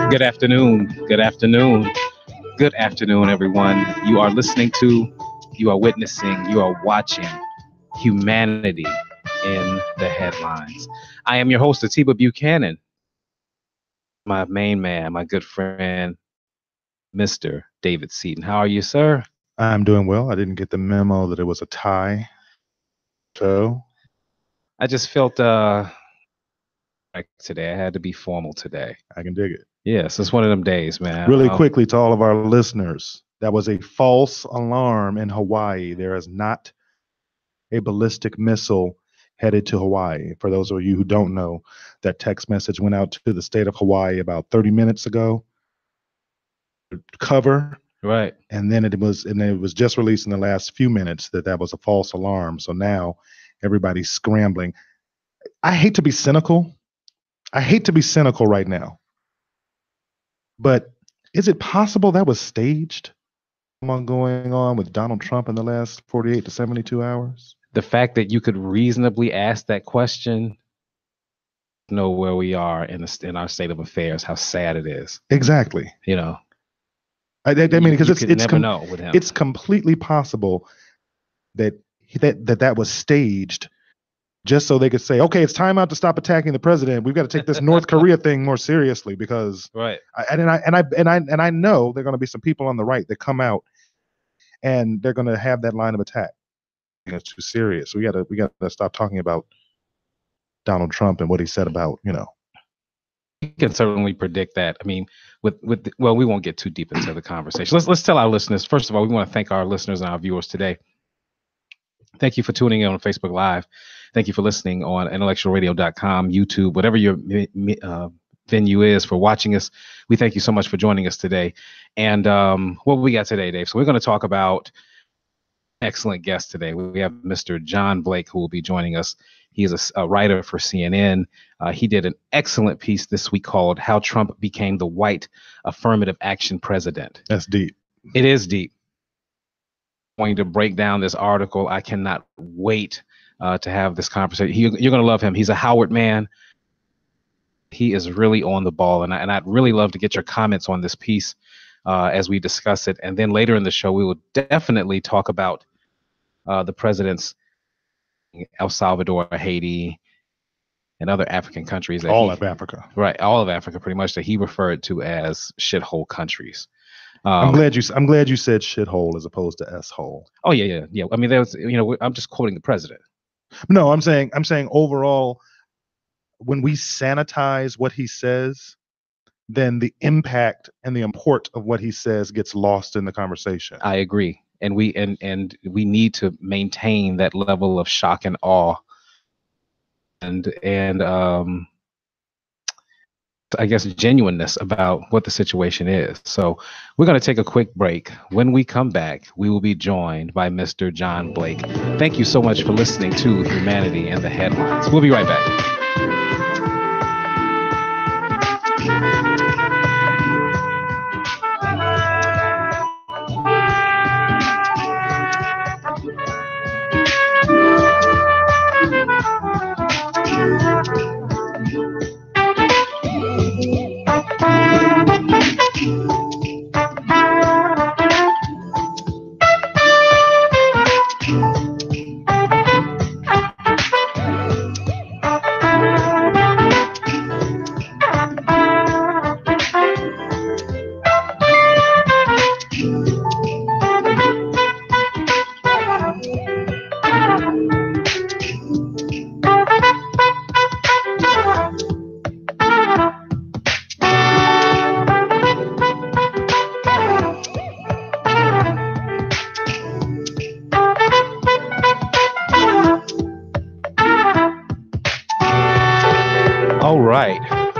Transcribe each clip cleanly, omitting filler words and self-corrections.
Good afternoon. Good afternoon. Good afternoon, everyone. You are listening to, you are witnessing, you are watching Humanity in the Headlines. I am your host, Atiba Buchanan. My main man, my good friend, Mr. David Seaton. How are you, sir? I'm doing well. I didn't get the memo that it was a tie. So I just felt like today. I had to be formal today. I can dig it. Yes, it's one of them days, man. Really quickly to all of our listeners, that was a false alarm in Hawaii. There is not a ballistic missile headed to Hawaii. For those of you who don't know, that text message went out to the state of Hawaii about 30 minutes ago. Cover. Right. And then it was just released in the last few minutes that was a false alarm. So now everybody's scrambling. I hate to be cynical. Right now. But is it possible that was staged? Going on with Donald Trump in the last 48 to 72 hours? The fact that you could reasonably ask that question, know where we are in our state of affairs, how sad it is. Exactly. You know, I mean, because it's never know with him. It's completely possible that was staged just so they could say, okay, it's time out to stop attacking the president. We've got to take this North Korea thing more seriously because right. I know there are going to be some people on the right that come out and they're going to have that line of attack. It's too serious. We got to stop talking about Donald Trump and what he said about, you know. You can certainly predict that. I mean, well, we won't get too deep into the conversation. Let's tell our listeners. First of all, we want to thank our listeners and our viewers today. Thank you for tuning in on Facebook Live. Thank you for listening on IntellectualRadio.com, YouTube, whatever your venue is for watching us. We thank you so much for joining us today. And what we got today, Dave? So we're going to talk about excellent guest today. We have Mr. John Blake, who will be joining us. He is a writer for CNN. He did an excellent piece this week called "How Trump Became the White Affirmative Action President." That's deep. It is deep. I'm going to break down this article. I cannot wait to have this conversation. You're going to love him. He's a Howard man. He is really on the ball, and I'd really love to get your comments on this piece as we discuss it. And then later in the show, we will definitely talk about the president's El Salvador, Haiti, and other African countries. All of Africa. Right, all of Africa, pretty much, that he referred to as shithole countries. I'm glad you said shithole as opposed to s-hole. Oh yeah. I mean, I'm just quoting the president. No, I'm saying overall, when we sanitize what he says, then the impact and the import of what he says gets lost in the conversation. I agree. And we need to maintain that level of shock and awe and I guess genuineness about what the situation is. So we're going to take a quick break. When we come back, we will be joined by Mr. John Blake. Thank you so much for listening to Humanity and the Headlines. We'll be right back.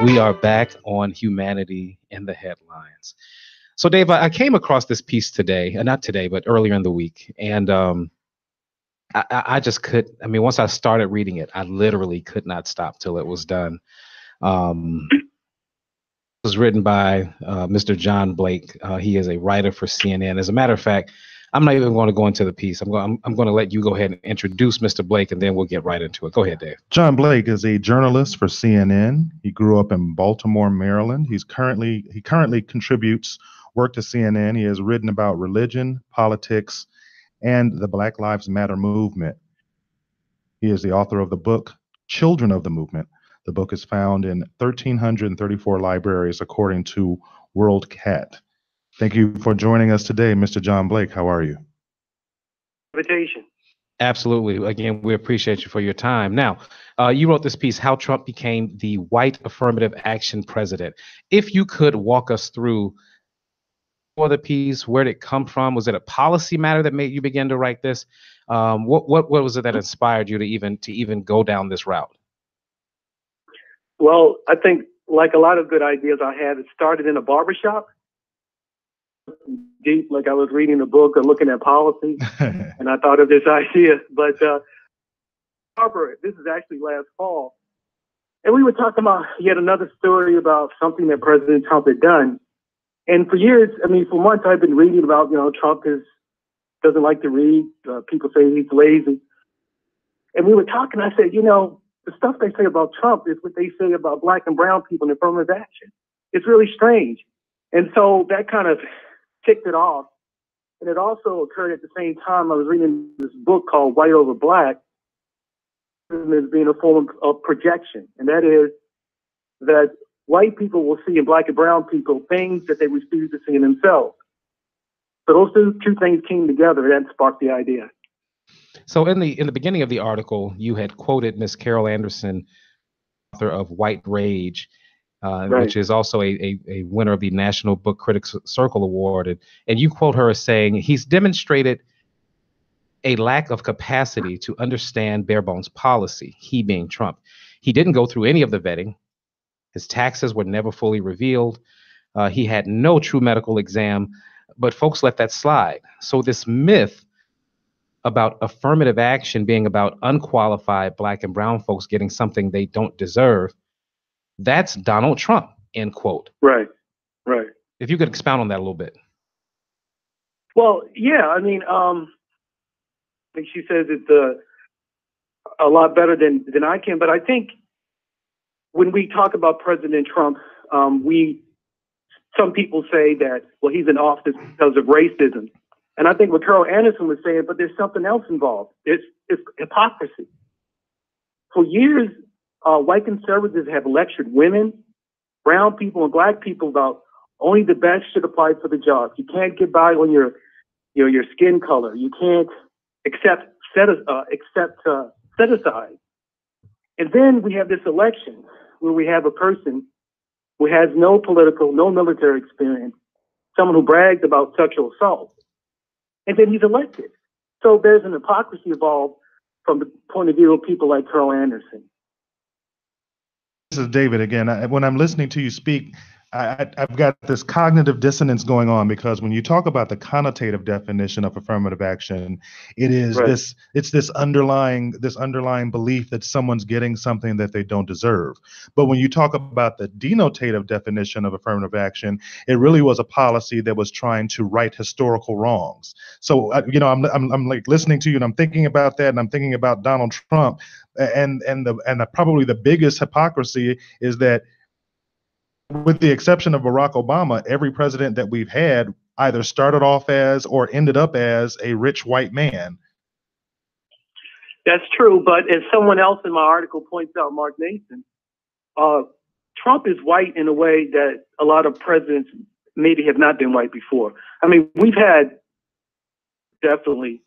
We are back on Humanity in the Headlines. So, Dave, I came across this piece today, not today, but earlier in the week. And I just once I started reading it, I literally could not stop till it was done. It was written by Mr. John Blake. He is a writer for CNN. As a matter of fact, I'm not even going to go into the piece. I'm going to let you go ahead and introduce Mr. Blake, and then we'll get right into it. Go ahead, Dave. John Blake is a journalist for CNN. He grew up in Baltimore, Maryland. He currently contributes work to CNN. He has written about religion, politics, and the Black Lives Matter movement. He is the author of the book Children of the Movement. The book is found in 1,334 libraries, according to WorldCat. Thank you for joining us today, Mr. John Blake. How are you? Invitation. Absolutely. Again, we appreciate you for your time. Now, you wrote this piece, How Trump Became the White Affirmative Action President. If you could walk us through for the piece, where did it come from? Was it a policy matter that made you begin to write this? What was it that inspired you to even go down this route? Well, I think like a lot of good ideas I had, it started in a barbershop. Deep, like I was reading a book or looking at policy, and I thought of this idea. But this is actually last fall, and we were talking about yet another story about something that President Trump had done. And for years, I mean, for months, I've been reading about, Trump doesn't like to read. People say he's lazy. And we were talking. I said, the stuff they say about Trump is what they say about Black and brown people in affirmative action. It's really strange. And so that kind of kicked it off. And it also occurred at the same time I was reading this book called White Over Black, as being a form of projection. And that is that white people will see in Black and brown people things that they refuse to see in themselves. So those two things came together, and that sparked the idea. So in the beginning of the article, you had quoted Miss Carol Anderson, author of White Rage, Right. which is also a winner of the National Book Critics Circle Award. And you quote her as saying, he's demonstrated a lack of capacity to understand bare bones policy, he being Trump. He didn't go through any of the vetting. His taxes were never fully revealed. He had no true medical exam, but folks let that slide. So this myth about affirmative action being about unqualified Black and brown folks getting something they don't deserve, that's Donald Trump, end quote. Right. If you could expound on that a little bit. Well, yeah, I mean, I think she says it's a lot better than I can, but I think when we talk about President Trump, some people say that, well, he's in office because of racism. And I think what Carol Anderson was saying, but there's something else involved. It's hypocrisy. For years, white conservatives have lectured women, brown people, and Black people about only the best should apply for the job. You can't get by on your skin color. You can't set aside. And then we have this election where we have a person who has no military experience, someone who bragged about sexual assault, and then he's elected. So there's an hypocrisy involved from the point of view of people like Carol Anderson. This is David again. When I'm listening to you speak, I've got this cognitive dissonance going on, because when you talk about the connotative definition of affirmative action, it is Right. this underlying belief that someone's getting something that they don't deserve. But when you talk about the denotative definition of affirmative action, it really was a policy that was trying to right historical wrongs. So I'm like listening to you, and I'm thinking about that, and I'm thinking about Donald Trump, and probably the biggest hypocrisy is that, with the exception of Barack Obama, every president that we've had either started off as or ended up as a rich white man. That's true, but as someone else in my article points out, Mark Nathan, Trump is white in a way that a lot of presidents maybe have not been white before. I mean, we've had definitely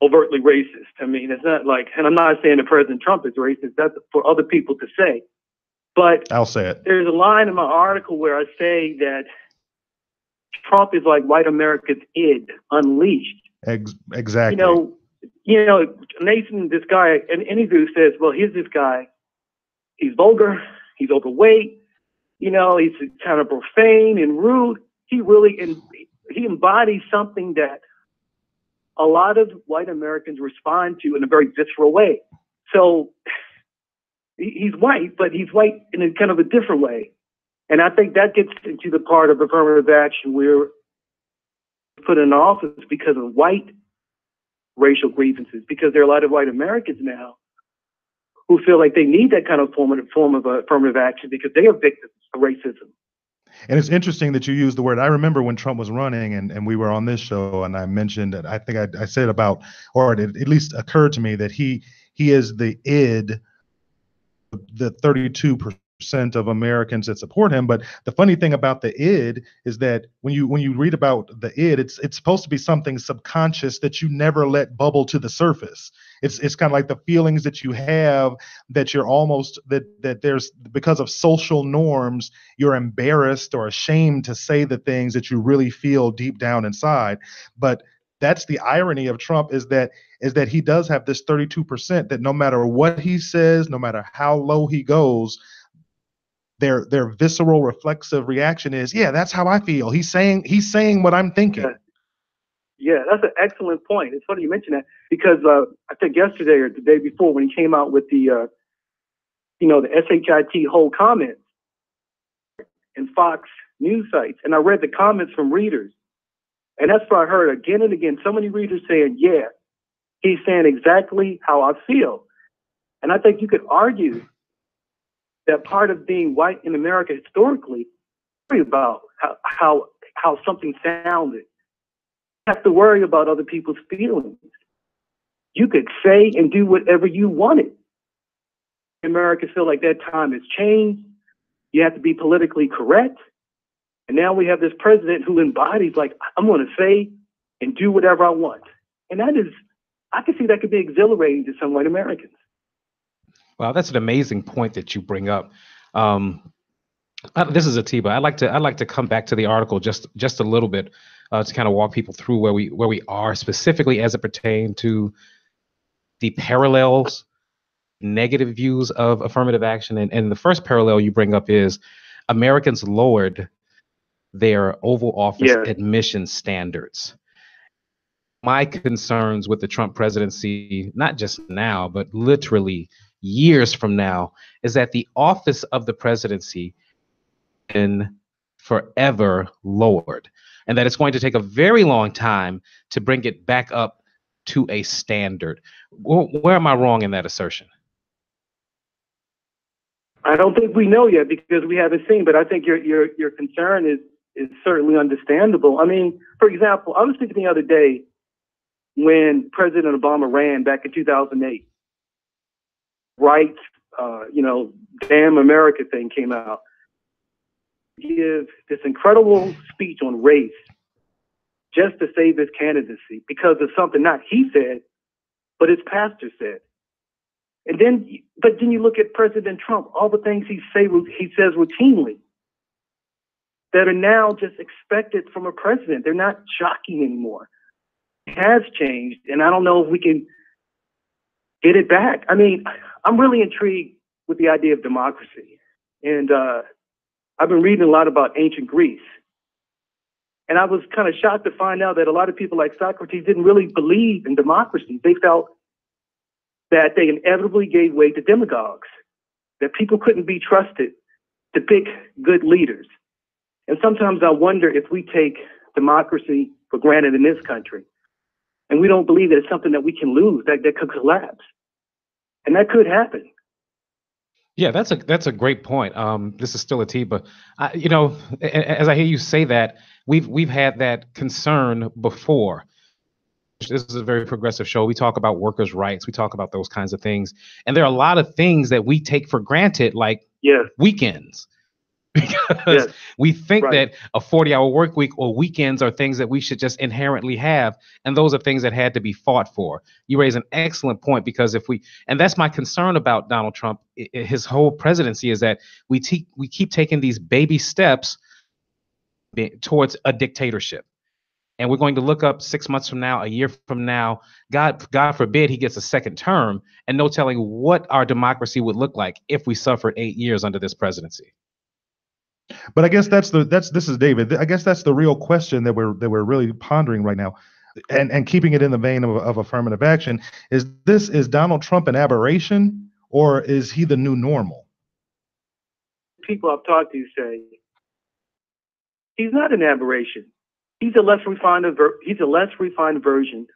overtly racist. I mean, it's not like, and I'm not saying that President Trump is racist, that's for other people to say. But I'll say it. There's a line in my article where I say that Trump is like white America's id unleashed. Exactly. Nathan, this guy, and any dude says, well, here's this guy. He's vulgar. He's overweight. He's kind of profane and rude. He embodies something that a lot of white Americans respond to in a very visceral way. So he's white, but he's white in a kind of a different way. And I think that gets into the part of affirmative action where put in office because of white racial grievances, because there are a lot of white Americans now who feel like they need that kind of form of affirmative action because they are victims of racism. And it's interesting that you use the word. I remember when Trump was running and we were on this show and I mentioned that I think I said about, or it at least occurred to me that he is the id, the 32% of Americans that support him. But the funny thing about the id is that when you read about the id, it's supposed to be something subconscious that you never let bubble to the surface. It's kind of like the feelings that you have that you're almost that there's, because of social norms, you're embarrassed or ashamed to say the things that you really feel deep down inside. But that's the irony of Trump, is that he does have this 32% that no matter what he says, no matter how low he goes, their visceral reflexive reaction is, yeah, that's how I feel. He's saying what I'm thinking. Yeah, that's an excellent point. It's funny you mention that because I think yesterday or the day before when he came out with the the SHIT whole comments in Fox news sites, and I read the comments from readers, and that's what I heard again and again. So many readers saying, yeah, he's saying exactly how I feel. And I think you could argue that part of being white in America historically is about how something sounded. You have to worry about other people's feelings. You could say and do whatever you wanted. Americans feel like that time has changed. You have to be politically correct. And now we have this president who embodies, like, I'm going to say and do whatever I want. And that is, I can see that could be exhilarating to some white Americans. Well, that's an amazing point that you bring up. This is Atiba. I'd like to come back to the article just a little bit to kind of walk people through where we are specifically as it pertains to the parallels, negative views of affirmative action. And the first parallel you bring up is Americans lowered their Oval Office admission standards. My concerns with the Trump presidency, not just now, but literally years from now, is that the office of the presidency been forever lowered, and that it's going to take a very long time to bring it back up to a standard. Where am I wrong in that assertion? I don't think we know yet because we haven't seen, but I think your concern is certainly understandable. I mean, for example, I was thinking the other day when President Obama ran back in 2008, right, Damn America thing came out. Give this incredible speech on race just to save his candidacy because of something not he said, but his pastor said. And then you look at President Trump, all the things he says routinely that are now just expected from a president. They're not shocking anymore. It has changed, and I don't know if we can get it back. I mean, I'm really intrigued with the idea of democracy. And I've been reading a lot about ancient Greece. And I was kind of shocked to find out that a lot of people like Socrates didn't really believe in democracy. They felt that they inevitably gave way to demagogues, that people couldn't be trusted to pick good leaders. And sometimes I wonder if we take democracy for granted in this country, and we don't believe that it's something that we can lose, that could collapse. And that could happen. Yeah, that's a great point. This is still Atiba. As I hear you say that, we've had that concern before. This is a very progressive show. We talk about workers' rights. We talk about those kinds of things. And there are a lot of things that we take for granted, like weekends. Because we think that a 40-hour work week or weekends are things that we should just inherently have. And those are things that had to be fought for. You raise an excellent point, because and that's my concern about Donald Trump, his whole presidency, is that we keep taking these baby steps towards a dictatorship. And we're going to look up 6 months from now, a year from now, God forbid he gets a second term, and no telling what our democracy would look like if we suffered 8 years under this presidency. But I guess this is David. I guess that's the real question that we're really pondering right now, and keeping it in the vein of affirmative action. Is Donald Trump an aberration, or is he the new normal? People I've talked to say he's not an aberration. he's a less refined version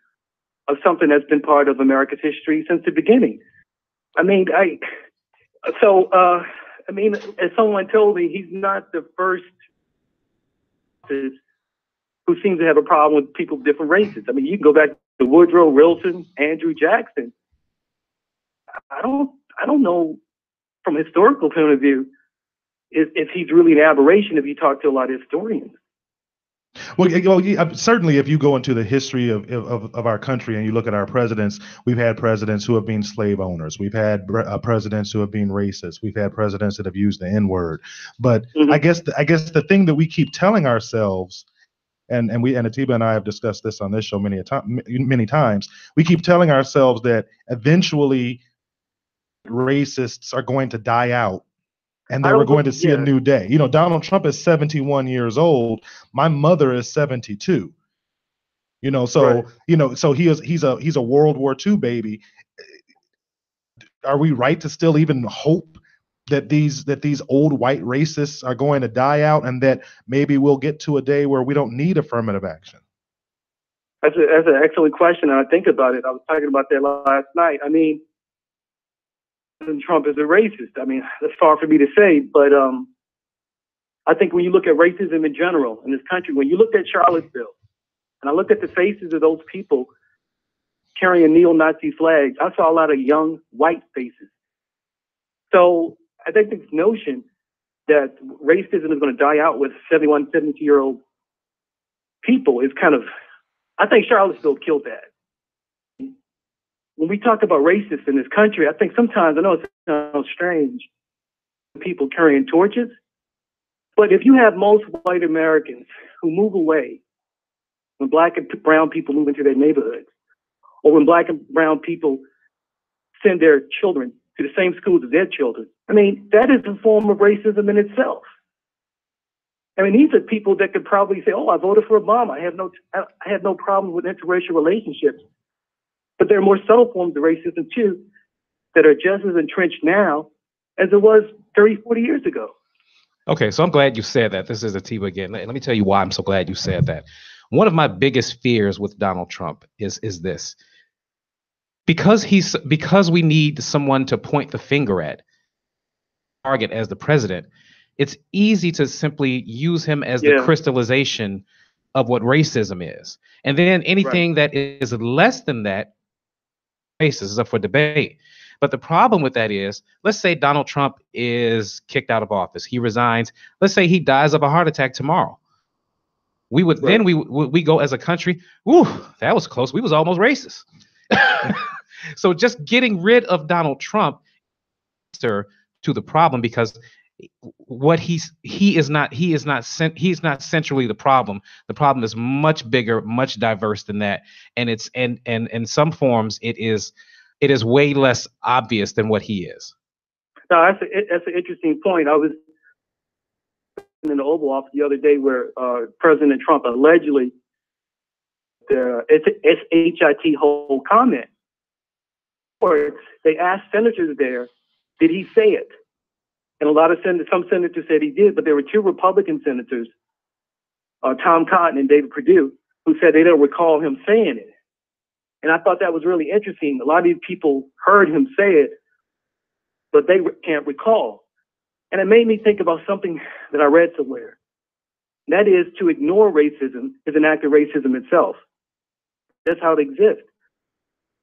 of something that's been part of America's history since the beginning. I mean, as someone told me, he's not the first who seems to have a problem with people of different races. I mean, you can go back to Woodrow Wilson, Andrew Jackson. I don't know from a historical point of view if he's really an aberration if you talk to a lot of historians. Well, certainly, if you go into the history of our country and you look at our presidents, we've had presidents who have been slave owners. We've had presidents who have been racist. We've had presidents that have used the N-word. But I guess the thing that we keep telling ourselves, and Atiba and I have discussed this on this show many times, we keep telling ourselves that eventually racists are going to die out. And then we're going to see a new day. You know, Donald Trump is 71 years old. My mother is 72. You know, so right. So he's a World War II baby. Are we right to still even hope that these old white racists are going to die out, and that maybe we'll get to a day where we don't need affirmative action? That's an excellent question, and I think about it. I was talking about that last night. I mean, Trump is a racist. I mean, that's far for me to say, but I think when you look at racism in general in this country, when you looked at Charlottesville, and I looked at the faces of those people carrying neo-Nazi flags, I saw a lot of young white faces. So I think this notion that racism is going to die out with 71, 72-year-old people is kind of, I think Charlottesville killed that. When we talk about racists in this country, I think sometimes, I know it sounds strange, people carrying torches, but if you have most white Americans who move away when black and brown people move into their neighborhoods, or when black and brown people send their children to the same schools as their children, I mean, that is a form of racism in itself. I mean, these are people that could probably say, oh, I voted for Obama. I have no problem with interracial relationships. But there are more subtle forms of racism, too, that are just as entrenched now as it was 30, 40 years ago. Okay, so I'm glad you said that. This is Atiba again. Let me tell you why I'm so glad you said that. One of my biggest fears with Donald Trump is this. Because we need someone to point the finger at, target as the president, it's easy to simply use him as the crystallization of what racism is. And then anything that is less than that, racist is up for debate. But the problem with that is, let's say Donald Trump is kicked out of office. He resigns. Let's say he dies of a heart attack tomorrow. We would then we go as a country, ooh, that was close. We was almost racist. So just getting rid of Donald Trump to the problem, because what he is not centrally the problem. The problem is much bigger, much diverse than that, and it's and in some forms it is way less obvious than what he is. No, that's an interesting point. I was in the Oval Office the other day where President Trump allegedly the SHIT whole comment, or they asked senators there, did he say it? And a lot of some senators said he did, but there were two Republican senators, Tom Cotton and David Perdue, who said they don't recall him saying it. And I thought that was really interesting. A lot of these people heard him say it, but they can't recall. And it made me think about something that I read somewhere. And that is, to ignore racism is an act of racism itself. That's how it exists.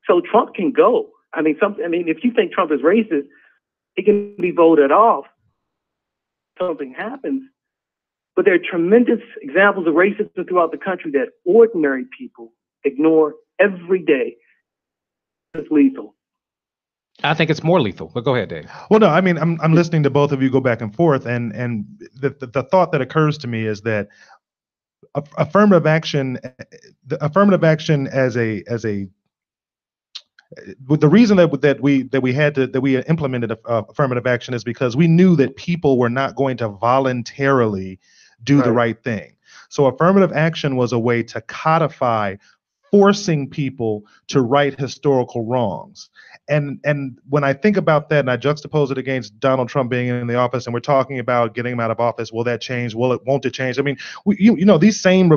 So Trump can go. I mean, if you think Trump is racist, he can be voted off. Something happens. But there are tremendous examples of racism throughout the country that ordinary people ignore every day. It's lethal. I think it's more lethal. But go ahead, Dave. Well, no, I mean, I'm listening to both of you go back and forth, and the thought that occurs to me is that affirmative action as a the reason that we implemented affirmative action is because we knew that people were not going to voluntarily do the right thing. So affirmative action was a way to codify forcing people to right historical wrongs. And when I think about that and I juxtapose it against Donald Trump being in the office and we're talking about getting him out of office, will that change? Won't it change? I mean, these same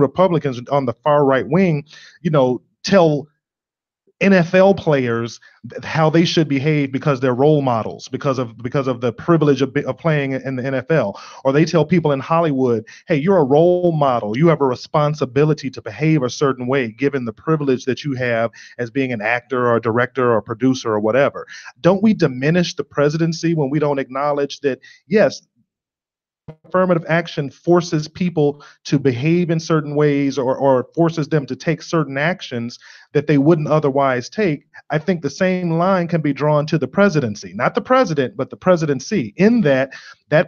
Republicans on the far right wing, tell NFL players how they should behave because they're role models, because of the privilege of playing in the NFL. Or they tell people in Hollywood, hey, you're a role model. You have a responsibility to behave a certain way, given the privilege that you have as being an actor or a director or a producer or whatever. Don't we diminish the presidency when we don't acknowledge that, yes, affirmative action forces people to behave in certain ways or forces them to take certain actions that they wouldn't otherwise take? I think the same line can be drawn to the presidency, not the president, but the presidency, in that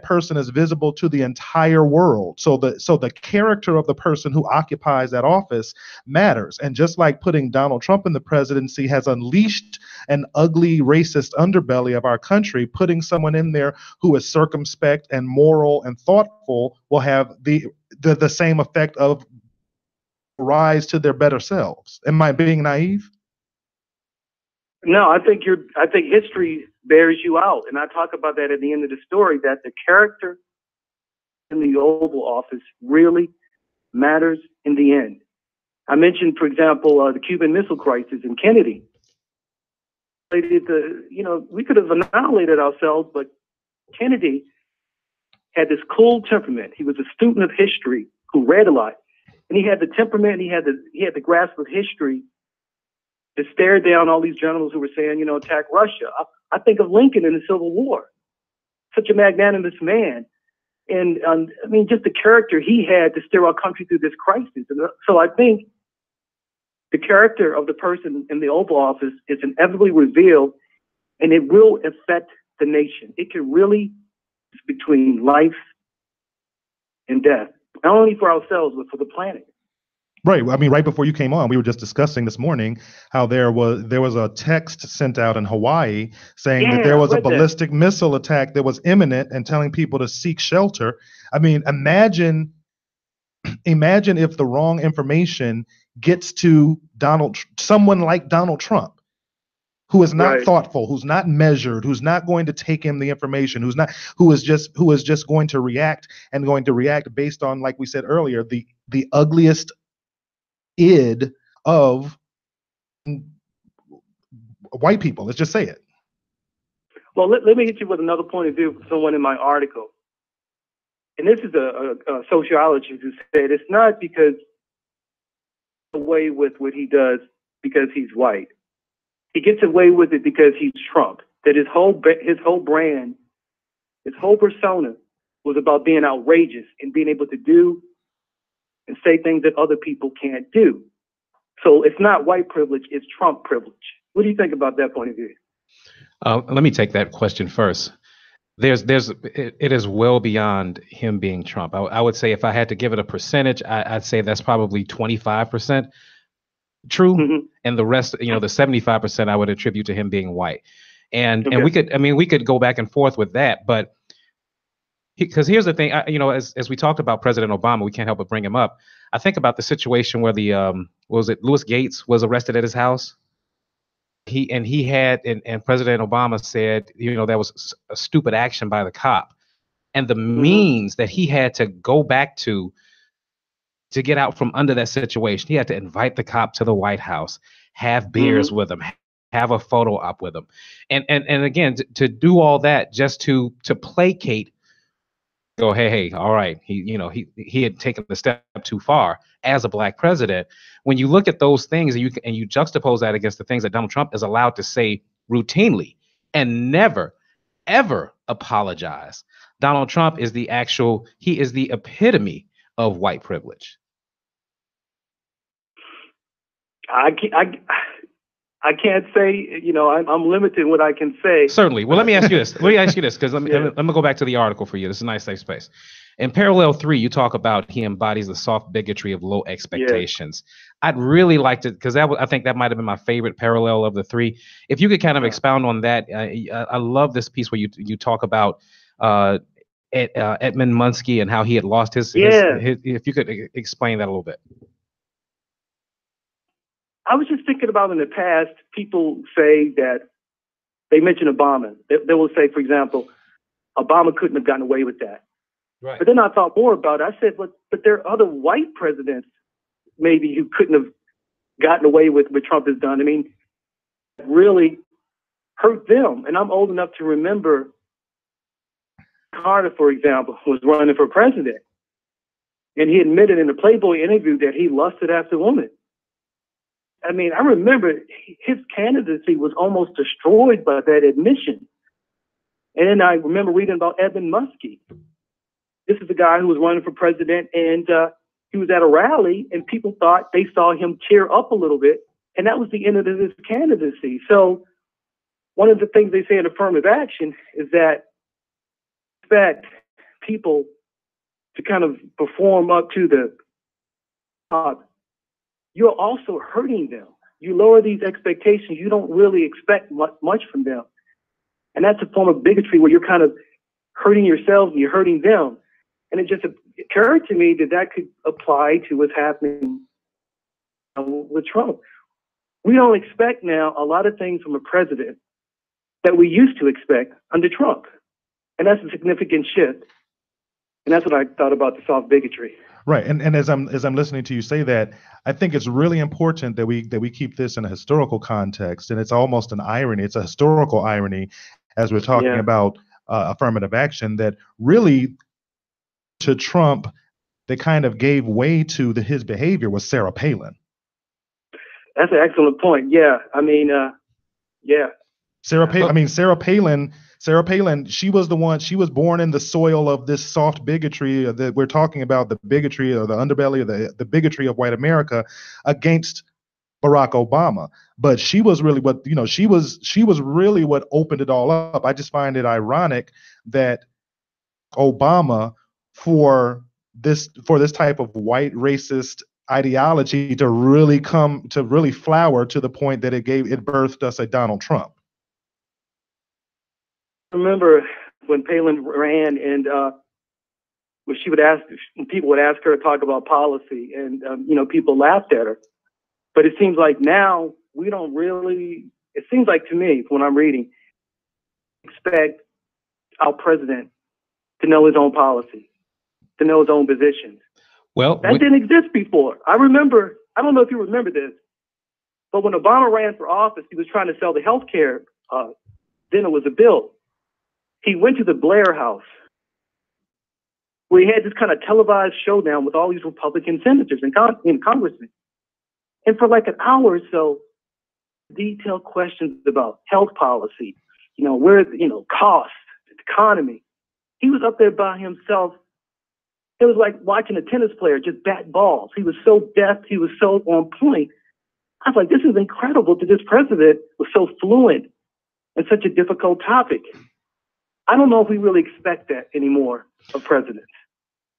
person is visible to the entire world. So the character of the person who occupies that office matters. And just like putting Donald Trump in the presidency has unleashed an ugly racist underbelly of our country, putting someone in there who is circumspect and moral and thoughtful will have the same effect of rise to their better selves. Am I being naive? No, I think history bears you out. And I talk about that at the end of the story, that the character in the Oval Office really matters in the end. I mentioned, for example, the Cuban Missile Crisis and Kennedy. We could have annihilated ourselves, but Kennedy had this cool temperament. He was a student of history who read a lot. And he had the temperament, he had the grasp of history to stare down all these generals who were saying, attack Russia. I think of Lincoln in the Civil War, such a magnanimous man. And just the character he had to steer our country through this crisis. And so I think the character of the person in the Oval Office is inevitably revealed, and it will affect the nation. It can really be between life and death, not only for ourselves, but for the planet. Right. I mean, right before you came on, we were just discussing this morning how there was a text sent out in Hawaii saying that there was a ballistic missile attack that was imminent and telling people to seek shelter. I mean, imagine if the wrong information gets to someone like Donald Trump, who is not thoughtful, who's not measured, who's not going to take in the information, who is just going to react based on, like we said earlier, the ugliest id of white people. Let's just say it. Well, let me hit you with another point of view from someone in my article. And this is a sociologist who said it's not because away with what he does because he's white. He gets away with it because he's Trump. That his whole brand, his whole persona was about being outrageous and being able to do and say things that other people can't do. So it's not white privilege, it's Trump privilege. What do you think about that point of view? Let me take that question first. It is well beyond him being Trump. I would say if I had to give it a percentage, I'd say that's probably 25% true, mm-hmm. and the rest, the 75%, I would attribute to him being white. And we could go back and forth with that, but because here's the thing, as we talked about President Obama, we can't help but bring him up. I think about the situation where Louis Gates was arrested at his house. And President Obama said, that was a stupid action by the cop, and the mm-hmm. means that he had to go back to get out from under that situation. He had to invite the cop to the White House, have beers mm-hmm. with him, have a photo op with him, and again to do all that just to placate. Go, hey, all right. He had taken the step too far as a black president. When you look at those things and you juxtapose that against the things that Donald Trump is allowed to say routinely and never, ever apologize, Donald Trump is the epitome of white privilege. I can't say, I'm limited in what I can say. Certainly. Well, let me ask you this. Because let me go back to the article for you. This is a nice safe space. In parallel 3, you talk about he embodies the soft bigotry of low expectations. Yeah. I'd really like to, because I think that might have been my favorite parallel of the 3. If you could kind of expound on that. I love this piece where you talk about Edmund Muskie and how he had lost his. If you could explain that a little bit. I was just thinking about in the past, people say that they mention Obama. They will say, for example, Obama couldn't have gotten away with that. Right. But then I thought more about it. I said, but there are other white presidents maybe who couldn't have gotten away with what Trump has done. I mean, it really hurt them. And I'm old enough to remember Carter, for example, was running for president. And he admitted in a Playboy interview that he lusted after women. I mean, I remember his candidacy was almost destroyed by that admission. And then I remember reading about Evan Muskie. This is the guy who was running for president, and he was at a rally, and people thought they saw him tear up a little bit, and that was the end of his candidacy. So one of the things they say in affirmative action is that expect people to kind of perform up to the top. You're also hurting them. You lower these expectations, you don't really expect much from them. And that's a form of bigotry where you're kind of hurting yourselves and you're hurting them. And it just occurred to me that that could apply to what's happening with Trump. We don't expect now a lot of things from a president that we used to expect under Trump. And that's a significant shift. And that's what I thought about the soft bigotry. Right. And as I'm listening to you say that, I think it's really important that we keep this in a historical context. And it's almost an irony. It's a historical irony as we're talking about affirmative action, that really to Trump, they kind of gave way to his behavior was Sarah Palin. That's an excellent point. Yeah. I mean, yeah. Sarah Palin, she was the one, she was born in the soil of this soft bigotry that we're talking about, the bigotry or the underbelly of the bigotry of white America against Barack Obama. But she was really what, she was really what opened it all up. I just find it ironic that Obama, for this type of white racist ideology to really flower to the point that it birthed us a Donald Trump. I remember when Palin ran, and when people would ask her to talk about policy, and people laughed at her. But it seems like now we don't really. It seems like to me, when I'm reading, expect our president to know his own policy, to know his own positions. Well, that didn't exist before. I remember. I don't know if you remember this, but when Obama ran for office, he was trying to sell the health care. Then it was a bill. He went to the Blair House, where he had this kind of televised showdown with all these Republican senators and congressmen. And for like an hour or so, detailed questions about health policy, cost, economy. He was up there by himself. It was like watching a tennis player just bat balls. He was so deft. He was so on point. I was like, this is incredible that this president was so fluent in such a difficult topic. I don't know if we really expect that anymore of presidents.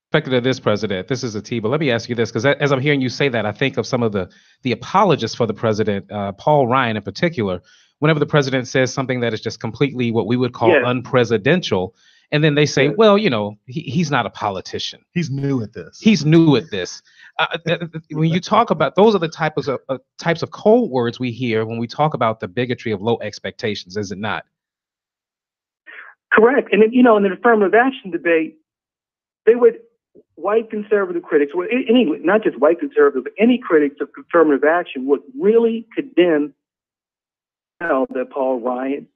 Expected of this president. This is a T, but let me ask you this, because as I'm hearing you say that, I think of some of the apologists for the president, Paul Ryan in particular. Whenever the president says something that is just completely what we would call unpresidential, and then they say, well, he's not a politician. He's new at this. When you talk about, those are the types of cold words we hear when we talk about the bigotry of low expectations, is it not? Correct. And then, in the affirmative action debate, white conservative critics, not just white conservative, but any critics of affirmative action would really condemn that Paul Ryan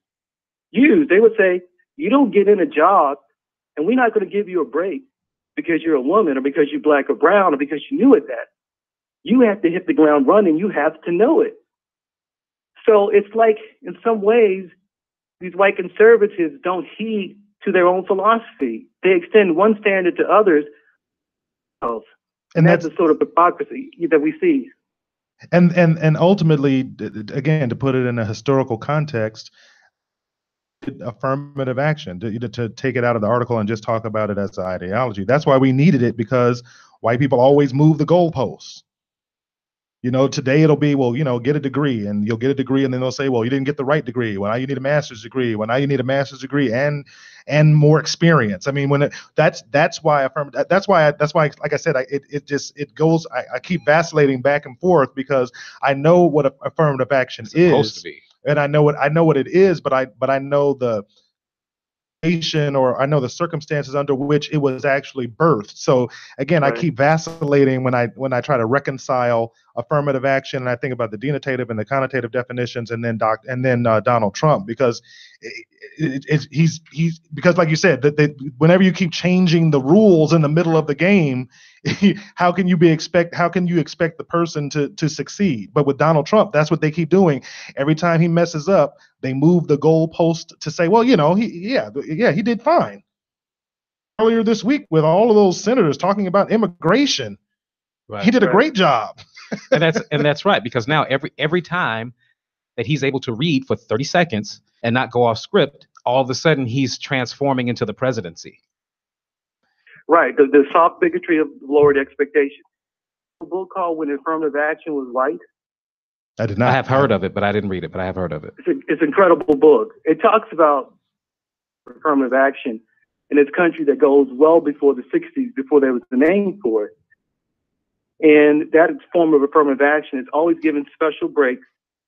used. They would say, you don't get in a job and we're not going to give you a break because you're a woman or because you're black or brown or because you knew it that. You have to hit the ground running. You have to know it. So it's like, in some ways, these white conservatives don't heed to their own philosophy. They extend one standard to others. And that's the sort of hypocrisy that we see. And ultimately, again, to put it in a historical context, affirmative action, to take it out of the article and just talk about it as an ideology. That's why we needed it, because white people always move the goalposts. Today it'll be, well, get a degree, and you'll get a degree, and then they'll say, well, you didn't get the right degree. Well, now you need a master's degree. Well, now you need a master's degree and more experience. I mean, that's why, like I said, it goes. I keep vacillating back and forth because I know what affirmative action is supposed to be, and I know what it is, but I know the or I know the circumstances under which it was actually birthed. So again, right. I keep vacillating when I try to reconcile affirmative action, and I think about the denotative and the connotative definitions, and then Donald Trump, because he's because, like you said, that whenever you keep changing the rules in the middle of the game, how can you expect the person to succeed? But with Donald Trump, that's what they keep doing. Every time he messes up, they move the goalpost to say, well, he did fine. Earlier this week, with all of those senators talking about immigration, right, he did a great job. and that's right, because now every time that he's able to read for 30 seconds and not go off script, all of a sudden he's transforming into the presidency. Right, the soft bigotry of lowered expectations. A book called When Affirmative Action Was Right. I did not. I have heard of it, but I didn't read it, but I have heard of it. It's an incredible book. It talks about affirmative action in this country that goes well before the 60s, before there was a name for it. And that form of affirmative action is always given special breaks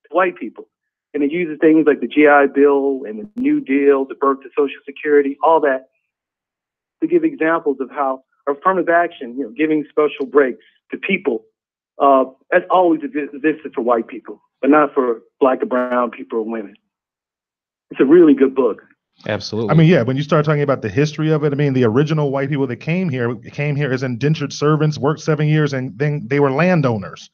to white people. And it uses things like the GI Bill and the New Deal, the birth of Social Security, all that, to give examples of how affirmative action, giving special breaks to people, that's always existed for white people, but not for Black or brown people or women. It's a really good book. Absolutely. I mean, yeah, when you start talking about the history of it, I mean, the original white people that came here as indentured servants, worked 7 years, and then they were landowners.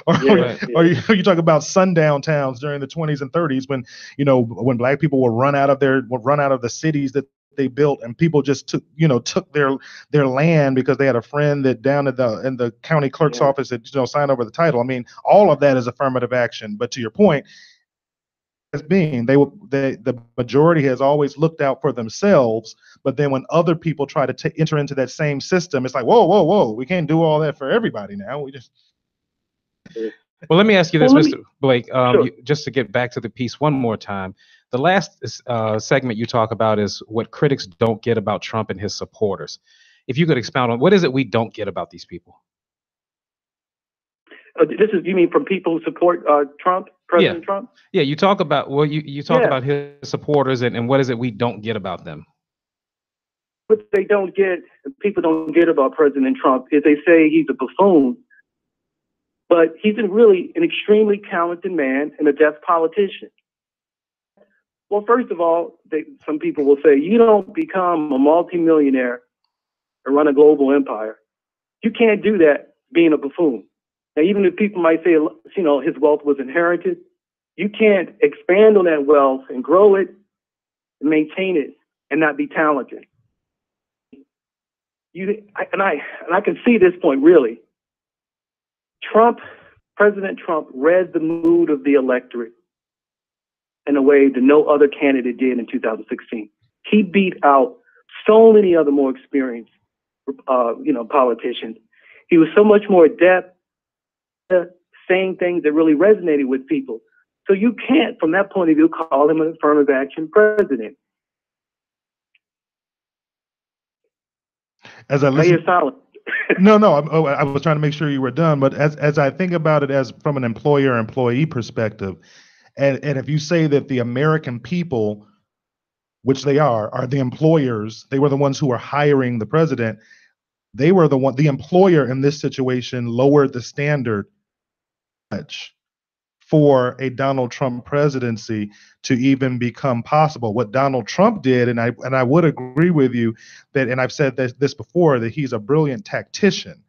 Or you talk about sundown towns during the 20s and 30s when Black people would run out of the cities that they built, and people just took their land because they had a friend that down in the county clerk's office that signed over the title. I mean, all of that is affirmative action. But to your point, as being the majority has always looked out for themselves, but then when other people try to enter into that same system, it's like, whoa, we can't do all that for everybody now. We just Well, let me ask you this, Mr. Blake, sure. Just to get back to the piece one more time. The last segment you talk about is what critics don't get about Trump and his supporters. If you could expound on what is it we don't get about these people? You mean from people who support Trump, President Trump? Yeah, you talk about about his supporters and what is it we don't get about them? What people don't get about President Trump is they say he's a buffoon, but he's really an extremely talented man and a deft politician. Well, first of all, some people will say, you don't become a multimillionaire and run a global empire. You can't do that being a buffoon. Now, even if people might say, his wealth was inherited, you can't expand on that wealth and grow it and maintain it and not be talented. I can see this point, really. President Trump read the mood of the electorate in a way that no other candidate did in 2016. He beat out so many other more experienced, politicians. He was so much more adept at saying things that really resonated with people. So you can't, from that point of view, call him an affirmative action president. As I listen, silent. No, I was trying to make sure you were done. But as I think about it as from an employer-employee perspective, and if you say that the American people, which they are the employers, they were the ones who were hiring the president. They were the employer in this situation lowered the standard for a Donald Trump presidency to even become possible. What Donald Trump did, and I would agree with you that, and I've said this before, that he's a brilliant tactician.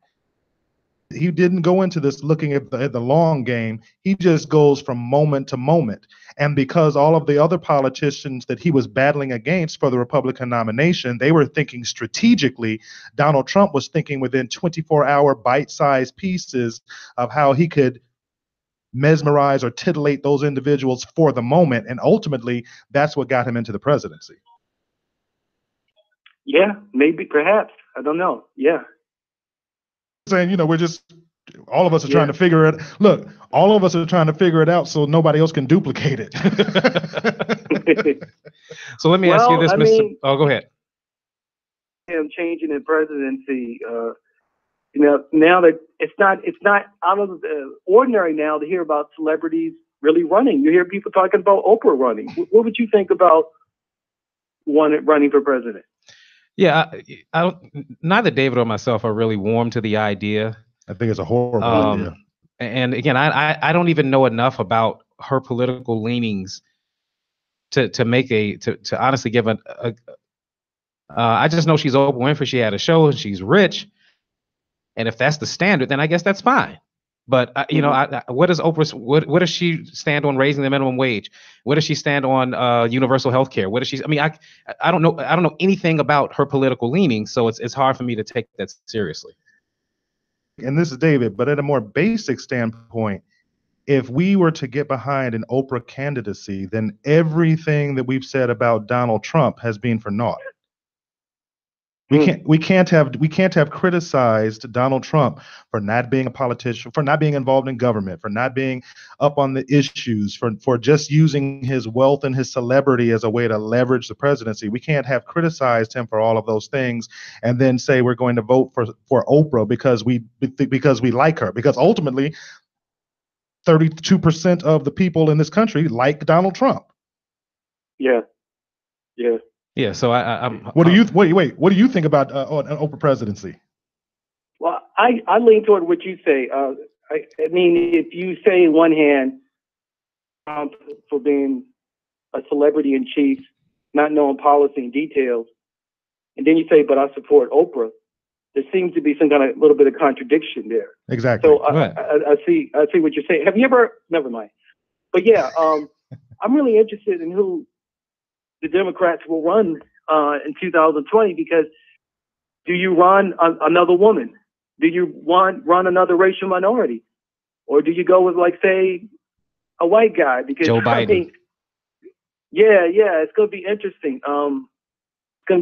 He didn't go into this looking at the long game. He just goes from moment to moment. And because all of the other politicians that he was battling against for the Republican nomination, they were thinking strategically, Donald Trump was thinking within 24-hour bite-sized pieces of how he could mesmerize or titillate those individuals for the moment. And ultimately, that's what got him into the presidency. Yeah, maybe, perhaps. I don't know. Yeah. Saying, we're just all of us are trying to figure it. Look, all of us are trying to figure it out so nobody else can duplicate it. So let me ask you this, Mr. Oh, go ahead. Him changing the presidency. Now that it's not out of the ordinary now to hear about celebrities really running. You hear people talking about Oprah running. What would you think about running for president? Yeah, I don't. Neither David or myself are really warm to the idea. I think it's a horrible idea. And again, I don't even know enough about her political leanings to honestly give I just know she's Oprah Winfrey. She had a show and she's rich. And if that's the standard, then I guess that's fine. But what does Oprah? What does she stand on raising the minimum wage? What does she stand on universal health care? What does she? I mean, I don't know. I don't know anything about her political leanings, so it's hard for me to take that seriously. And this is David, but at a more basic standpoint, if we were to get behind an Oprah candidacy, then everything that we've said about Donald Trump has been for naught. We can't have criticized Donald Trump for not being a politician, for not being involved in government, for not being up on the issues, for just using his wealth and his celebrity as a way to leverage the presidency. We can't have criticized him for all of those things and then say we're going to vote for Oprah because we like her, because ultimately 32% of the people in this country like Donald Trump. Yeah. Yeah, so What do you think about an Oprah presidency? Well, I lean toward what you say. I mean, if you say in one hand for being a celebrity in chief, not knowing policy and details, and then you say, but I support Oprah, there seems to be some kind of little bit of contradiction there. Exactly. So I see what you're saying. Have you ever? Never mind. But yeah, I'm really interested in who the Democrats will run in 2020, because do you run another woman? Do you run another racial minority? Or do you go with, like, say, a white guy? Because Joe Biden. I think, it's going to be interesting. It's going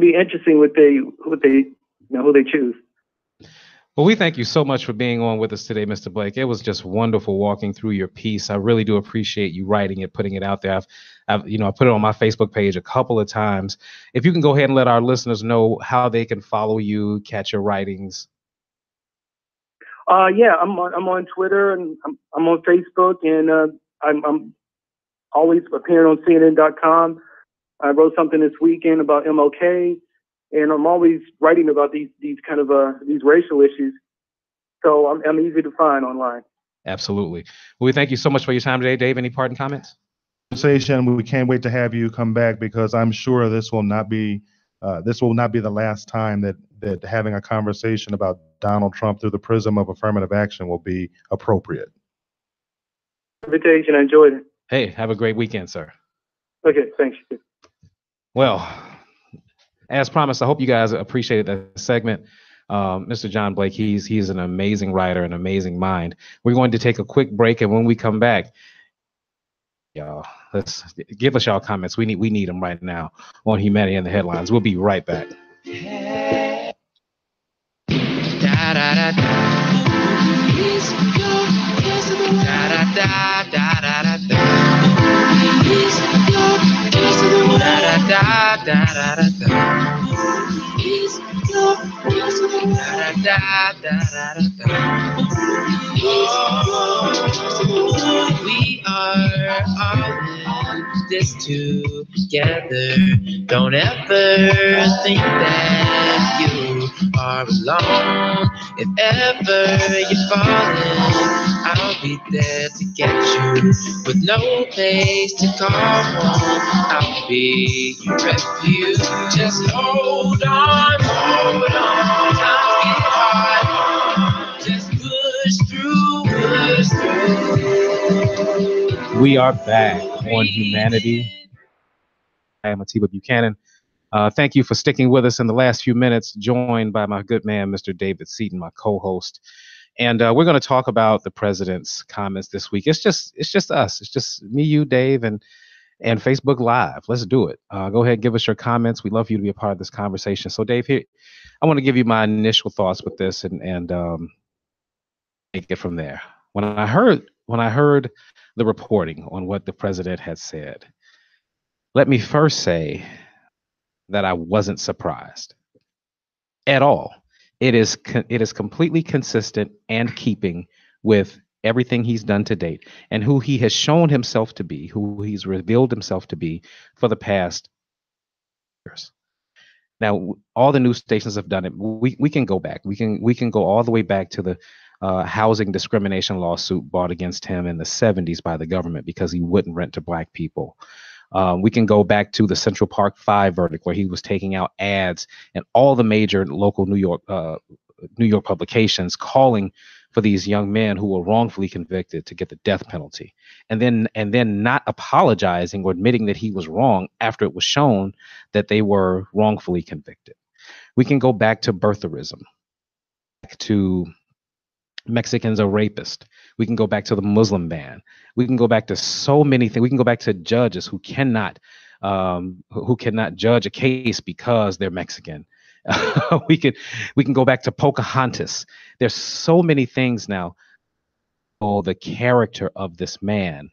to be interesting who they choose. Well, we thank you so much for being on with us today, Mr. Blake. It was just wonderful walking through your piece. I really do appreciate you writing it, putting it out there. I put it on my Facebook page a couple of times. If you can go ahead and let our listeners know how they can follow you, catch your writings. I'm on Twitter and I'm on Facebook, and I'm always appearing on CNN.com. I wrote something this weekend about MLK. And I'm always writing about these kind of these racial issues. So I'm easy to find online. Absolutely. Well, we thank you so much for your time today, Dave. Any parting comments? We can't wait to have you come back, because I'm sure this will not be the last time that having a conversation about Donald Trump through the prism of affirmative action will be appropriate. Invitation. I enjoyed it. Hey, have a great weekend, sir. Okay, thanks. Well, as promised, I hope you guys appreciated that segment. Mr. John Blake, he's an amazing writer, an amazing mind. We're going to take a quick break, and when we come back, y'all, let's give us y'all comments. We need them right now on Humanity in the Headlines. We'll be right back. We are all in this together. Don't ever think that you are alone. If ever you're falling, I'll be there to get you. With no place to call home, I'll be your refuge. Just hold on, hold on. Times get hard. Just push through, push through. We are back on Humanity. I am Atiba Buchanan. Thank you for sticking with us in the last few minutes, joined by my good man, Mr. David Seaton, my co-host. And we're going to talk about the president's comments this week. It's just us. It's just me, you, Dave, and Facebook Live. Let's do it. Go ahead and give us your comments. We'd love for you to be a part of this conversation. So, Dave, here, I want to give you my initial thoughts with this. And take it from there. When I heard the reporting on what the president had said, let me first say that I wasn't surprised at all. It is completely consistent and keeping with everything he's done to date and who he has shown himself to be, who he's revealed himself to be for the past years. Now, all the news stations have done it. We can go back. We can go all the way back to the housing discrimination lawsuit brought against him in the 70s by the government because he wouldn't rent to black people. We can go back to the Central Park 5 verdict where he was taking out ads and all the major local New York publications calling for these young men who were wrongfully convicted to get the death penalty, and then not apologizing or admitting that he was wrong after it was shown that they were wrongfully convicted. We can go back to birtherism, back to Mexicans are rapists. We can go back to the Muslim ban. We can go back to so many things. We can go back to judges who cannot judge a case because they're Mexican. we can go back to Pocahontas. There's so many things now. Oh, the character of this man.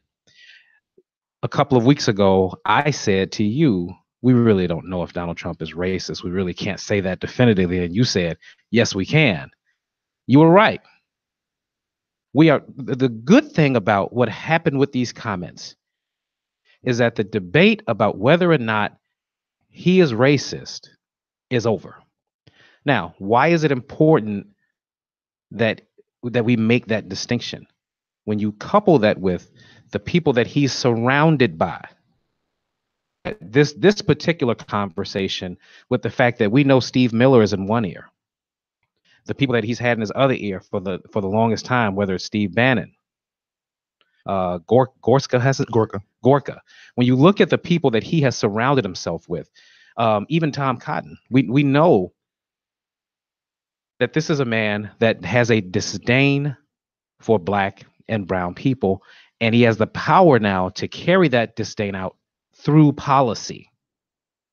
A couple of weeks ago, I said to you, we really don't know if Donald Trump is racist. We really can't say that definitively. And you said, yes, we can. You were right. The good thing about what happened with these comments is that the debate about whether or not he is racist is over. Now, why is it important that we make that distinction? When you couple that with the people that he's surrounded by, this particular conversation with the fact that we know Steve Miller is in one ear, the people that he's had in his other ear for the longest time, whether it's Steve Bannon, Gorka. When you look at the people that he has surrounded himself with, even Tom Cotton, we know that this is a man that has a disdain for black and brown people, and he has the power now to carry that disdain out through policy.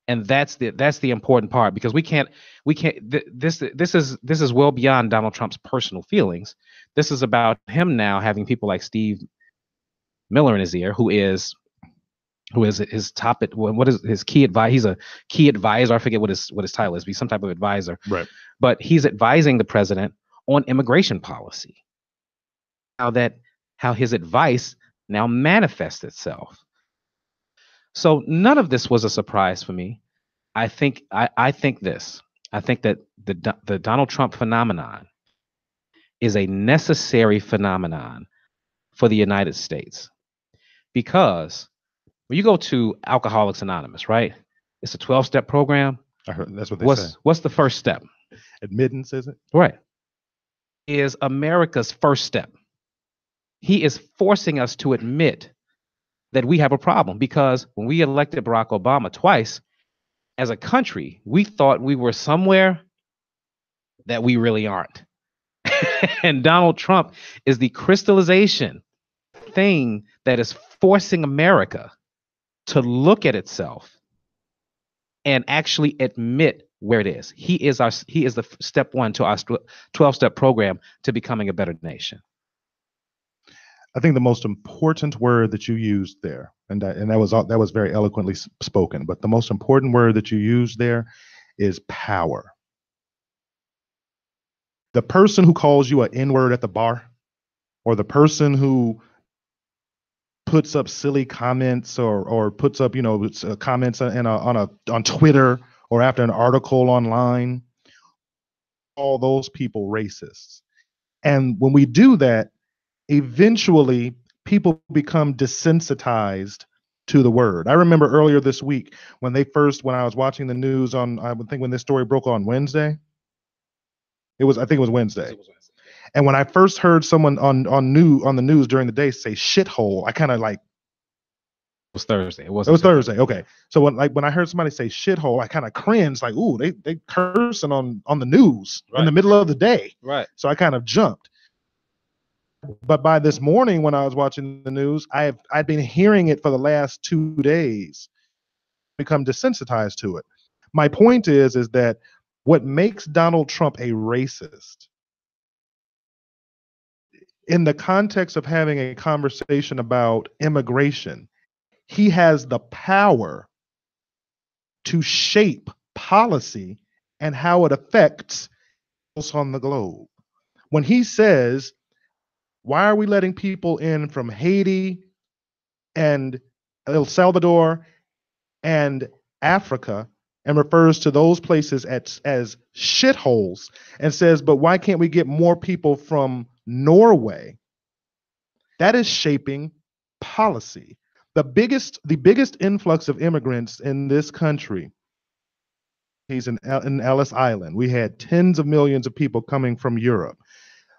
And that's the important part, because this is well beyond Donald Trump's personal feelings. This is about him now having people like Steve Miller in his ear, who is his top, what is his key advisor? He's a key advisor. I forget what his title is. He's some type of advisor. Right. But he's advising the president on immigration policy. How his advice now manifests itself. So none of this was a surprise for me. I think that the Donald Trump phenomenon is a necessary phenomenon for the United States, because when you go to Alcoholics Anonymous, right? It's a 12-step program. I heard that's what they say. What's the first step? Admittance, is it? Right. Is America's first step. He is forcing us to admit that we have a problem, because when we elected Barack Obama twice, as a country, we thought we were somewhere that we really aren't. And Donald Trump is the crystallization thing that is forcing America to look at itself and actually admit where it is. He is the step one to our 12-step program to becoming a better nation. I think the most important word that you used there, and that was very eloquently spoken, but the most important word that you used there is power. The person who calls you an N-word at the bar, or the person who puts up silly comments or puts up comments on Twitter or after an article online, all those people racists. And when we do that, eventually people become desensitized to the word. I remember earlier this week when I was watching the news I would think when this story broke on Wednesday. I think it was Wednesday. And when I first heard someone on the news during the day say shithole, I kind of like, it was Thursday. It was Thursday. Okay. So when I heard somebody say shithole, I kind of cringed, like, ooh, they cursing on the news in the middle of the day. Right. So I kind of jumped. But by this morning, when I was watching the news, I'd been hearing it for the last 2 days, become desensitized to it. My point is that what makes Donald Trump a racist in the context of having a conversation about immigration, he has the power to shape policy and how it affects us on the globe. When he says, why are we letting people in from Haiti and El Salvador and Africa, and refers to those places as shitholes, and says, but why can't we get more people from Norway? That is shaping policy. The biggest influx of immigrants in this country, he's in Ellis Island. We had tens of millions of people coming from Europe.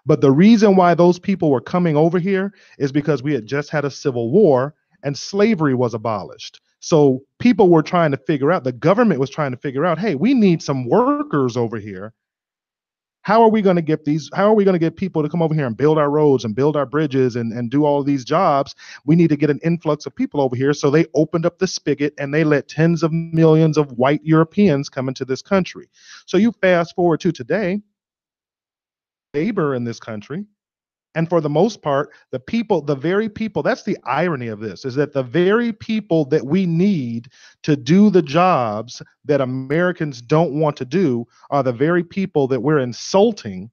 But the reason why those people were coming over here is because we had just had a civil war and slavery was abolished. So people were trying to figure out, the government was trying to figure out, hey, we need some workers over here. How are we going to get people to come over here and build our roads and build our bridges and do all of these jobs? We need to get an influx of people over here. So they opened up the spigot and they let tens of millions of white Europeans come into this country. So you fast forward to today, labor in this country, and for the most part, the very people, that's the irony of this, is that the very people that we need to do the jobs that Americans don't want to do are the very people that we're insulting.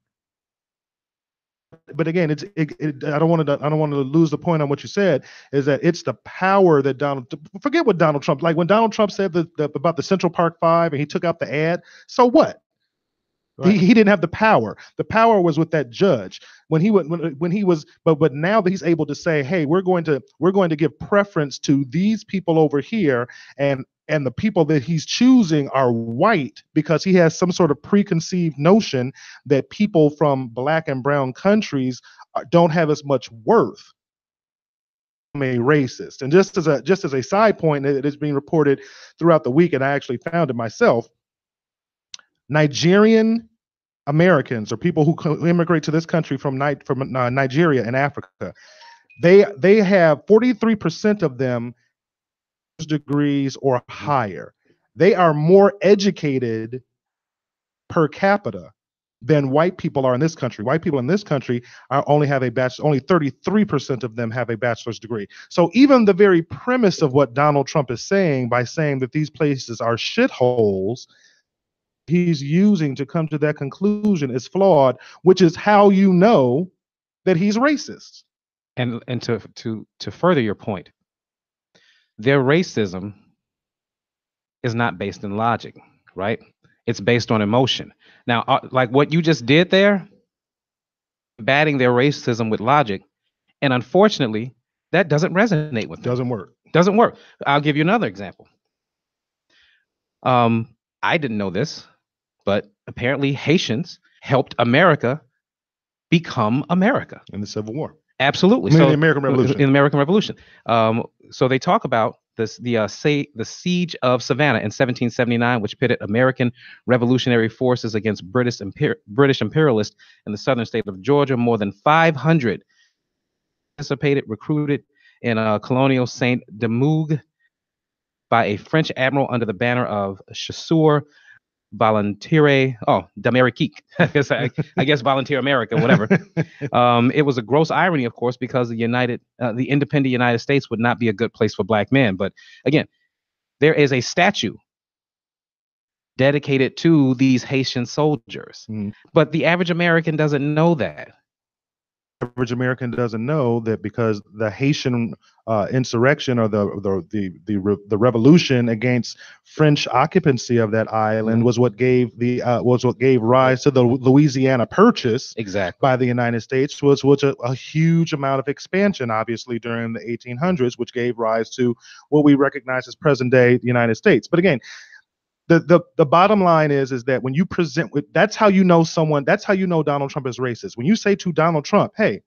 But again, I don't want to lose the point on what you said, is that it's the power that forget what Donald Trump, like when Donald Trump said about the Central Park Five and he took out the ad, so what? Right. He didn't have the power. The power was with that judge when he was. But now that he's able to say, "Hey, we're going to give preference to these people over here," and the people that he's choosing are white because he has some sort of preconceived notion that people from black and brown countries don't have as much worth. I'm a racist, and just as a side point, it is being reported throughout the week, and I actually found it myself. Nigerian Americans, or people who immigrate to this country from Nigeria and Africa, they have 43% of them degrees or higher. They are more educated per capita than white people are in this country. White people in this country only have a bachelor. Only 33% of them have a bachelor's degree. So even the very premise of what Donald Trump is saying, by saying that these places are shitholes, he's using to come to that conclusion is flawed, which is how you know that he's racist. And to further your point, their racism is not based in logic, right? It's based on emotion. Now, like what you just did there, batting their racism with logic, and unfortunately, that doesn't resonate with them. Doesn't work. I'll give you another example. I didn't know this, but apparently Haitians helped America become America in the Civil War. Absolutely. So, in the American Revolution. In the American Revolution. So they talk about the siege of Savannah in 1779, which pitted American revolutionary forces against British imperialists in the southern state of Georgia. More than 500 participated, recruited in colonial Saint Domingue by a French admiral under the banner of Chasseur Volontaire, d'Amérique. I guess Volunteer America, whatever. It was a gross irony, of course, because the independent United States would not be a good place for black men. But again, there is a statue dedicated to these Haitian soldiers. But the average American doesn't know that. Average American doesn't know that because the Haitian insurrection, or the revolution against French occupancy of that island, was what gave rise to the Louisiana Purchase, exactly, by the United States, was a huge amount of expansion, obviously during the 1800s, which gave rise to what we recognize as present day United States. But again, the bottom line is that when you present with, that's how you know Donald Trump is racist. When you say to Donald Trump, hey,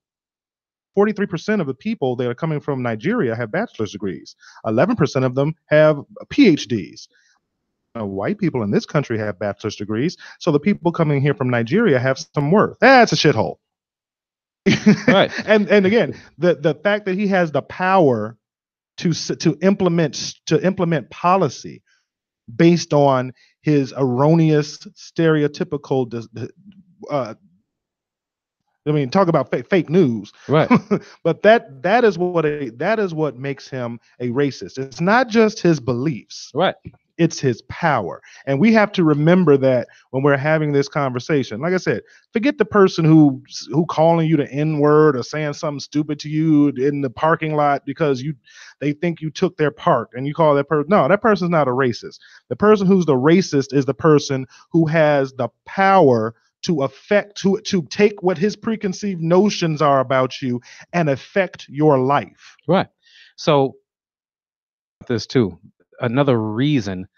43% of the people that are coming from Nigeria have bachelor's degrees. 11% of them have PhDs. White people in this country have bachelor's degrees. So the people coming here from Nigeria have some worth. That's a shithole. Right. and again, the fact that he has the power to implement policy based on his erroneous, stereotypical I mean, talk about fake news, Right. but that is what makes him a racist. It's not just his beliefs; Right. it's his power, and we have to remember that when we're having this conversation. Like I said, forget the person who calling you the N word or saying something stupid to you in the parking lot because they think you took their part, and you call that person. No, that person's not a racist. The person who's the racist is the person who has the power to to take what his preconceived notions are about you and affect your life. Right. So this too, another reason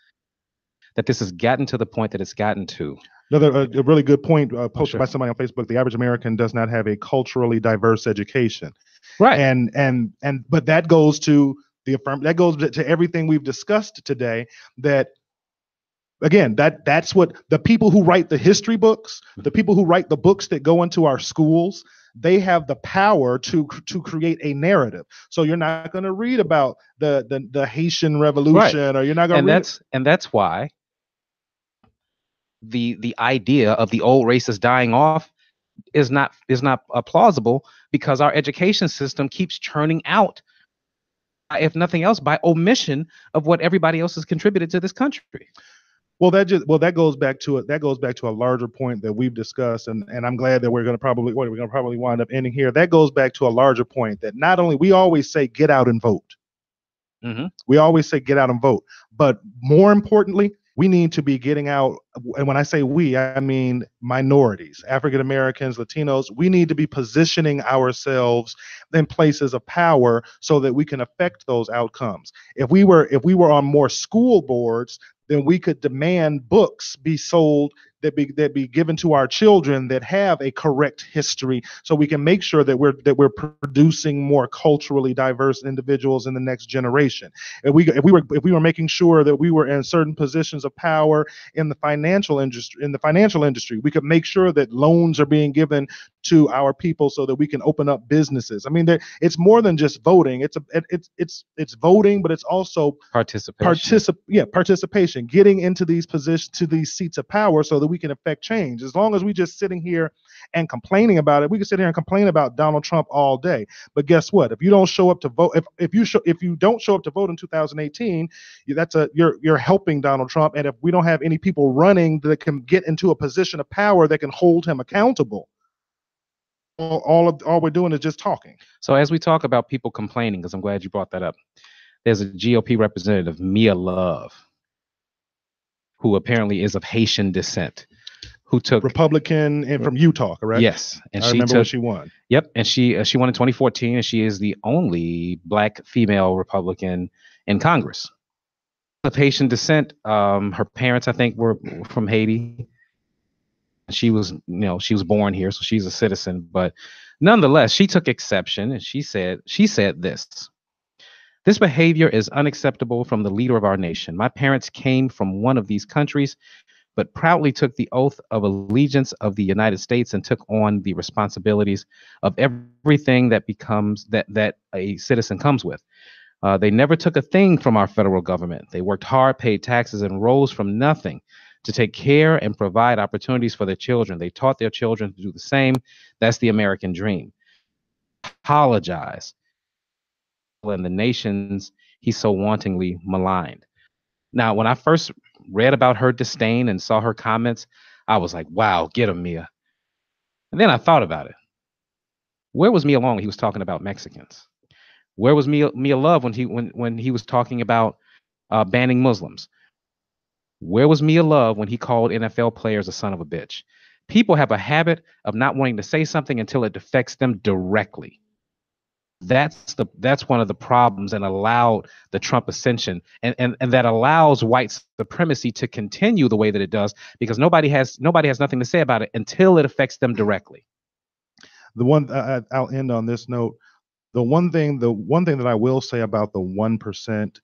that this has gotten to the point that it's gotten to. Another a really good point posted sure. by somebody on Facebook: the average American does not have a culturally diverse education, Right. and but that goes to that goes to everything we've discussed today. That again, that's what the people who write the history books, the people who write the books that go into our schools, they have the power to create a narrative. So you're not going to read about the Haitian Revolution, right, or you're not going to read. And that's why the idea of the old races dying off is not plausible, because our education system keeps churning out, if nothing else, by omission of what everybody else has contributed to this country. Well, that goes back to it. That goes back to a larger point that we've discussed, and I'm glad that we're going to probably wind up ending here. That goes back to a larger point that not only we always say get out and vote. Mm-hmm. We always say get out and vote, but more importantly, we need to be getting out. And when I say we, I mean minorities, African Americans, Latinos. We need to be positioning ourselves in places of power so that we can affect those outcomes. If we were on more school boards, then we could demand books be sold that be given to our children that have a correct history, so we can make sure that we're producing more culturally diverse individuals in the next generation. If we were making sure that we were in certain positions of power in the financial industry, we could make sure that loans are being given to our people so that we can open up businesses. I mean, it's more than just voting. It's voting, but it's also participation, getting into these positions, to these seats of power, so that we can affect change. As long as we just sitting here and complaining about it, we can sit here and complain about Donald Trump all day. But guess what? If you don't show up to vote, if you don't show up to vote in 2018, you're helping Donald Trump. And if we don't have any people running that can get into a position of power that can hold him accountable, all we're doing is just talking. So as we talk about people complaining, because I'm glad you brought that up, there's a GOP representative, Mia Love, who apparently is of Haitian descent, who took Republican and from Utah, correct? Yes, and I remember when she won. Yep, and she won in 2014, and she is the only Black female Republican in Congress of Haitian descent. Her parents, I think, were from Haiti. She was born here, so she's a citizen. But nonetheless, she took exception, and she said this. This behavior is unacceptable from the leader of our nation. My parents came from one of these countries, but proudly took the oath of allegiance of the United States and took on the responsibilities of everything that a citizen comes with. They never took a thing from our federal government. They worked hard, paid taxes, and rose from nothing to take care and provide opportunities for their children. They taught their children to do the same. That's the American dream. Apologize. And the nations he so wantingly maligned. Now, when I first read about her disdain and saw her comments, I was like, wow, get him, Mia. And then I thought about it. Where was Mia Long when he was talking about Mexicans? Where was Mia Love when he was talking about banning Muslims? Where was Mia Love when he called NFL players a son of a bitch? People have a habit of not wanting to say something until it affects them directly. That's one of the problems, and allowed the Trump ascension, and that allows white supremacy to continue the way that it does, because nobody has nothing to say about it until it affects them directly. I'll end on this note. The one thing that I will say about the 1%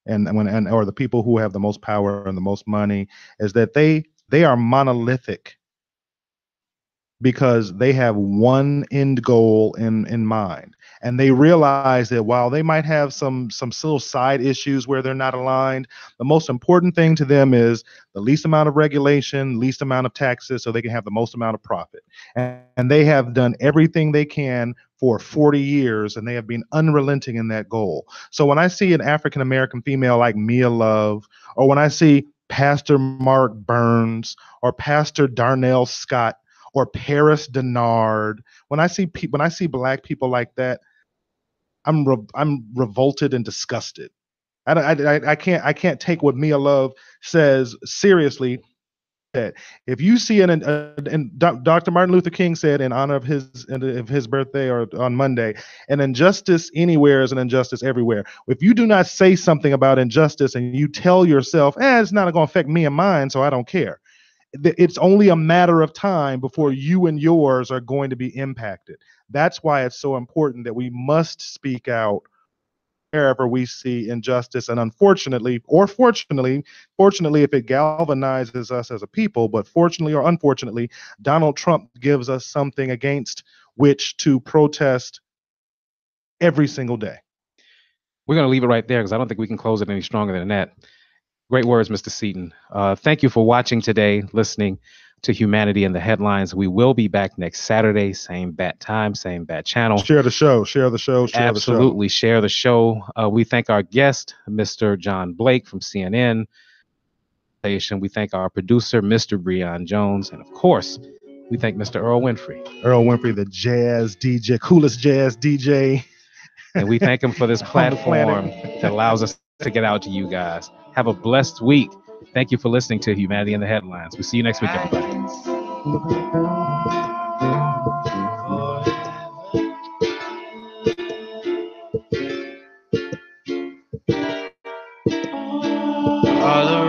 or the people who have the most power and the most money is that they are monolithic. because they have one end goal in mind. And they realize that while they might have some little side issues where they're not aligned, the most important thing to them is the least amount of regulation, least amount of taxes, so they can have the most amount of profit. And they have done everything they can for 40 years, and they have been unrelenting in that goal. So when I see an African American female like Mia Love, or when I see Pastor Mark Burns or Pastor Darnell Scott or Paris Denard, when I see black people like that, I'm revolted and disgusted. I can't take what Mia Love says seriously. That if you see and Dr. Martin Luther King said in honor of his birthday or on Monday, an injustice anywhere is an injustice everywhere. If you do not say something about injustice and you tell yourself, it's not going to affect me and mine, so I don't care, it's only a matter of time before you and yours are going to be impacted. That's why it's so important that we must speak out wherever we see injustice. And unfortunately, or fortunately, if it galvanizes us as a people, but fortunately or unfortunately, Donald Trump gives us something against which to protest every single day. We're going to leave it right there because I don't think we can close it any stronger than that. Great words, Mr. Seaton. Thank you for watching today, listening to Humanity in the Headlines. We will be back next Saturday, same bat time, same bat channel. Share the show. Absolutely, share the show. We thank our guest, Mr. John Blake from CNN. We thank our producer, Mr. Breon Jones. And of course, we thank Mr. Earl Winfrey. Earl Winfrey, the jazz DJ, coolest jazz DJ. And we thank him for this platform that allows us to get out to you guys. Have a blessed week. Thank you for listening to Humanity in the Headlines. We'll see you next week, everybody. All